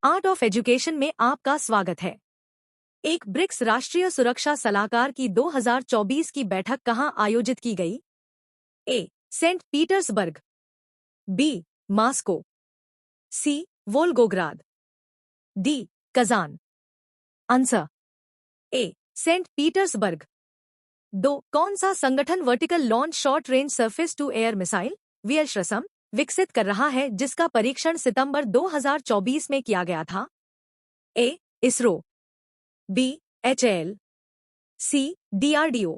Art of education में आपका स्वागत है। एक ब्रिक्स राष्ट्रीय सुरक्षा सलाहकार की 2024 की बैठक कहां आयोजित की गई? A. Saint Petersburg, B. Moscow, C. Volgograd, D. Kazan. Answer A. Saint Petersburg. 2. कौन सा संगठन vertical launch short range surface to air missile VLSRSAM विकसित कर रहा है, जिसका परीक्षण सितंबर 2024 में किया गया था? A. ISRO, B. HAL, C. DRDO,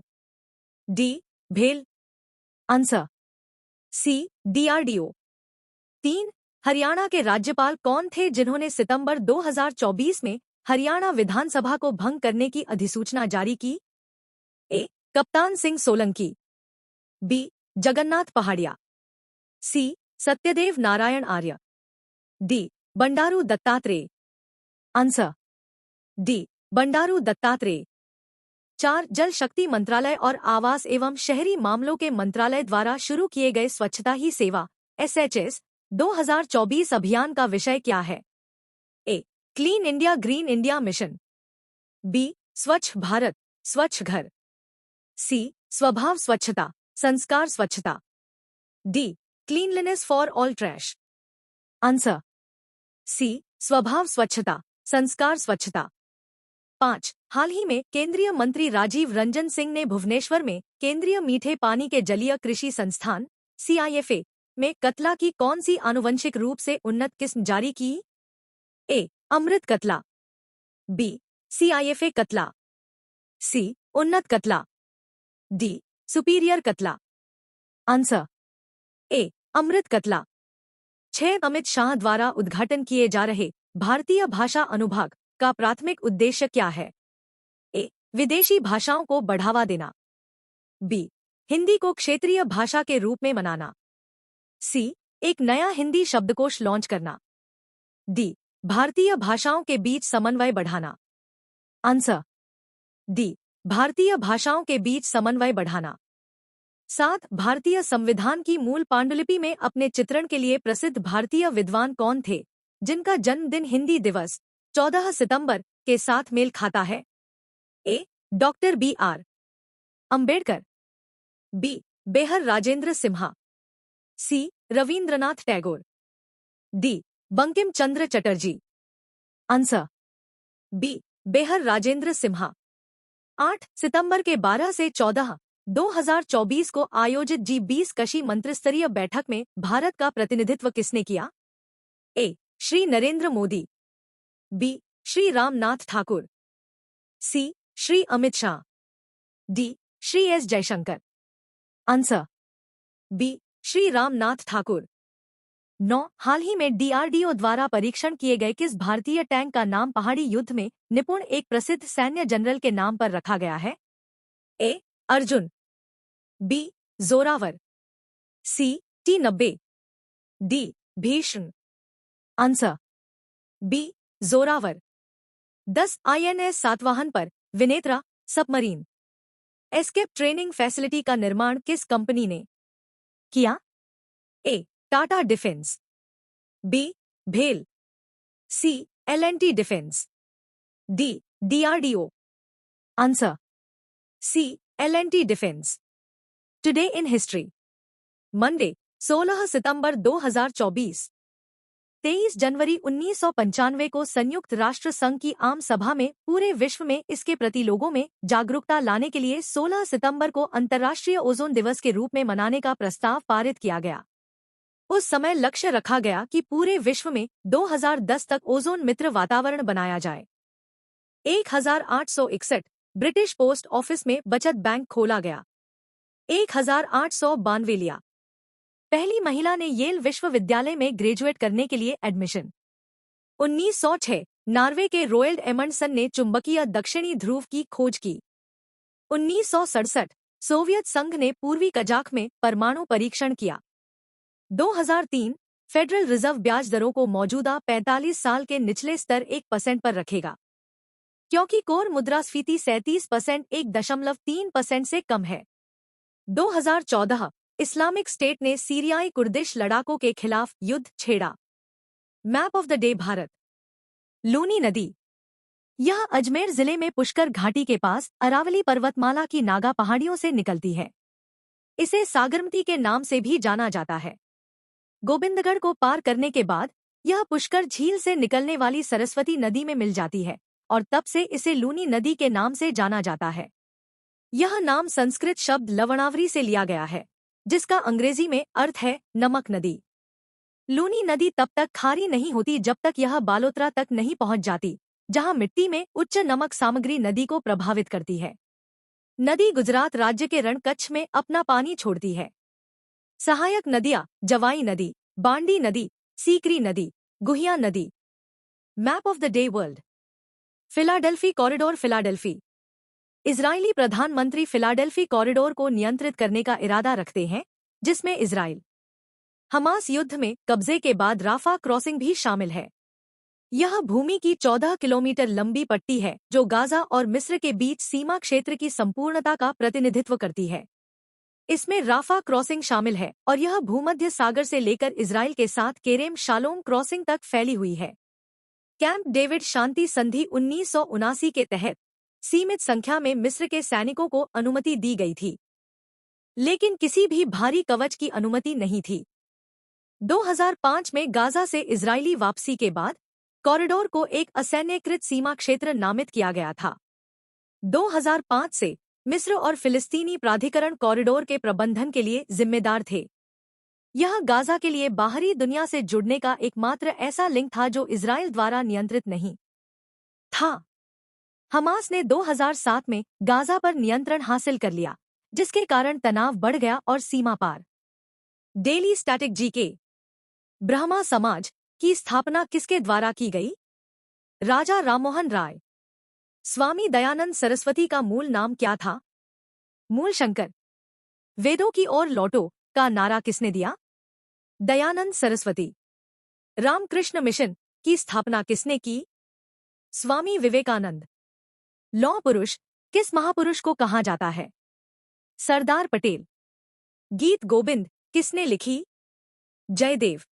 D. भेल। Answer C. डीआरडीओ। 3. हरियाणा के राज्यपाल कौन थे जिन्होंने सितंबर 2024 में हरियाणा विधानसभा को भंग करने की अधिसूचना जारी की? A. Kaptan Singh Solanki, B. Jagannath Pahadia, C. Satyadev Narayan Arya, D. Bandaru Dattatreya. Answer D. Bandaru Dattatreya. 4. Jal शक्ति मंत्रालय और आवास एवं शहरी मामलों के मंत्रालय द्वारा शुरू किए गए स्वच्छता ही सेवा एसएचएस 2024 अभियान का विषय क्या है? A. Clean India green India mission, B. स्वच्छ भारत स्वच्छ घर, सी. स्वभाव स्वच्छता संस्कार स्वच्छता, D. Cleanliness for all trash. Answer C. स्वभाव स्वच्छता संस्कार स्वच्छता। 5. हाल ही में केंद्रीय मंत्री राजीव रंजन सिंह ने भुवनेश्वर में केंद्रीय मीठे पानी के जलीय कृषि संस्थान CIFA में कतला की कौन सी आनुवंशिक रूप से उन्नत किस्म जारी की? ए. अमृत कतला, बी. CIFA कतला, सी. उन्नत कतला, डी. सुपीरियर कतला। Answer A. अमृत कतला। 6. अमित शाह द्वारा उद्घाटन किए जा रहे भारतीय भाषा अनुभाग का प्राथमिक उद्देश्य क्या है? ए. विदेशी भाषाओं को बढ़ावा देना, बी. हिंदी को क्षेत्रीय भाषा के रूप में मनाना, सी. एक नया हिंदी शब्दकोश लॉन्च करना, डी. भारतीय भाषाओं के बीच समन्वय बढ़ाना। Answer D. भारतीय भाषाओं के बीच समन्वय बढ़ाना। 7. भारतीय संविधान की मूल पांडुलिपि में अपने चित्रण के लिए प्रसिद्ध भारतीय विद्वान कौन थे जिनका जन्मदिन हिंदी दिवस 14 सितंबर के साथ मेल खाता है? A. Doctor BR Ambedkar, B. Beohar Rajendra Simha, C. Rabindranath Tagore, D. Bankim Chandra Chatterjee. Answer B. Beohar Rajendra Simha. 8. सितंबर के 12 से 14, 2024 को आयोजित G20 कशी मंत्रिस्तरीय बैठक में भारत का प्रतिनिधित्व किसने किया? A. Shri Narendra Modi, B. Shri Ramnath Thakur, C. Shri Amit Shah, D. Shri S Jaishankar. Answer B. Shri Ramnath Thakur. 9. हाल ही में DRDO द्वारा परीक्षण किए गए किस भारतीय टैंक का नाम पहाड़ी युद्ध में निपुण एक प्रसिद्ध सैन्य जनरल के नाम पर रखा गया है? A. Arjun, B. Zorawar, C. T-90, D. Bhishma. Answer B. Zorawar. 10. INS Satavahana पर Vinetra submarine escape training facility का निर्माण किस कंपनी ने किया? ए. Tata defence, B. भेल, C. L&T defence, D. DRDO। Answer C. L&T defence. Today in history, Monday 16 सितंबर 2024। 23 जनवरी 1995 को संयुक्त राष्ट्र संघ की आम सभा में पूरे विश्व में इसके प्रति लोगों में जागरूकता लाने के लिए 16 सितंबर को अंतर्राष्ट्रीय ओजोन दिवस के रूप में मनाने का प्रस्ताव पारित किया गया। उस समय लक्ष्य रखा गया कि पूरे विश्व में 2010 तक ओजोन मित्र वातावरण बनाया जाए। 1861 ब्रिटिश पोस्ट ऑफिस में बचत बैंक खोला गया। 1892 लिया। पहली महिला ने येल विश्वविद्यालय में ग्रेजुएट करने के लिए एडमिशन। 1906 नॉर्वे के रोएल्ड एमंडसन ने चुंबकीय दक्षिणी ध्रुव की खोज की। 1967 सोवियत संघ ने पूर्वी कजाक में परमाणु परीक्षण किया। 2003 फेडरल रिजर्व ब्याज दरों को मौजूदा 45 साल के निचले स्तर 1% पर रखेगा, क्योंकि कोर मुद्रास्फीति 37% 1.3% से कम है। 2014 इस्लामिक स्टेट ने सीरियाई कुर्दिश लड़ाकों के खिलाफ युद्ध छेड़ा। Map of the day Bharat. Luni नदी। यह अजमेर जिले में पुष्कर घाटी के पास अरावली पर्वतमाला की नागा पहाड़ियों से निकलती है। इसे सागरमती के नाम से भी जाना जाता है। गोविंदगढ़ को पार करने के बाद यह पुष्कर झील से निकलने वाली सरस्वती नदी में मिल जाती है और तब से इसे लूनी नदी के नाम से जाना जाता है। यह नाम संस्कृत शब्द लवणावरी से लिया गया है, जिसका अंग्रेजी में अर्थ है नमक नदी। लूनी नदी तब तक खारी नहीं होती जब तक यह बालोतरा तक नहीं पहुंच जाती, जहां मिट्टी में उच्च नमक सामग्री नदी को प्रभावित करती है। नदी गुजरात राज्य के रण कच्छ में अपना पानी छोड़ती है। सहायक नदियां जवाई नदी, बांडी नदी, सीकरी नदी, गुहिया नदी। Map of the day world. Philadelphi corridor. Philadelphi Israeli प्रधानमंत्री फिलाडेल्फी कॉरिडोर को नियंत्रित करने का इरादा रखते हैं, जिसमें इजराइल हमास युद्ध में कब्जे के बाद राफा क्रॉसिंग भी शामिल है। यह भूमि की 14 किलोमीटर लंबी पट्टी है जो गाजा और मिस्र के बीच सीमा क्षेत्र की संपूर्णता का प्रतिनिधित्व करती है। इसमें राफा क्रॉसिंग शामिल है और यह भूमध्य सागर से लेकर इजराइल के साथ केरेम शालोम क्रॉसिंग तक फैली हुई है। कैंप डेविड शांति संधि 1979 के तहत सीमित संख्या में मिस्र के सैनिकों को अनुमति दी गई थी, लेकिन किसी भी भारी कवच की अनुमति नहीं थी। 2005 में गाजा से इजरायली वापसी के बाद कॉरिडोर को एक असैन्यकृत सीमा क्षेत्र नामित किया गया था। 2005 से मिस्र और फिलिस्तीनी प्राधिकरण कॉरिडोर के प्रबंधन के लिए जिम्मेदार थे। यह गाजा के लिए बाहरी दुनिया से जुड़ने का एकमात्र ऐसा लिंक था जो इजराइल द्वारा नियंत्रित नहीं था। हमास ने 2007 में गाजा पर नियंत्रण हासिल कर लिया, जिसके कारण तनाव बढ़ गया और सीमा पार। Daily static GK. Brahmo Samaj की स्थापना किसके द्वारा की गई? राजा राममोहन राय। स्वामी दयानंद सरस्वती का मूल नाम क्या था? मूल शंकर। वेदों की ओर लौटो का नारा किसने दिया? दयानंद सरस्वती। रामकृष्ण मिशन की स्थापना किसने की? स्वामी विवेकानंद। लौह पुरुष किस महापुरुष को कहा जाता है? सरदार पटेल। गीत गोविंद किसने लिखी? जयदेव।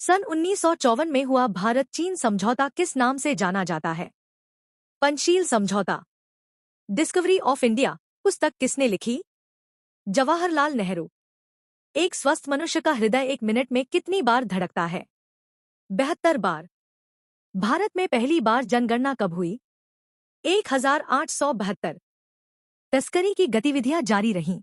सन 1954 में हुआ भारत चीन समझौता किस नाम से जाना जाता है? पंचशील समझौता। डिस्कवरी ऑफ इंडिया पुस्तक किसने लिखी? जवाहरलाल नेहरू। एक स्वस्थ मनुष्य का हृदय 1 मिनट में कितनी बार धड़कता है? 72 बार। भारत में पहली बार जनगणना कब हुई? 1872। तस्करी की गतिविधियां जारी रहीं।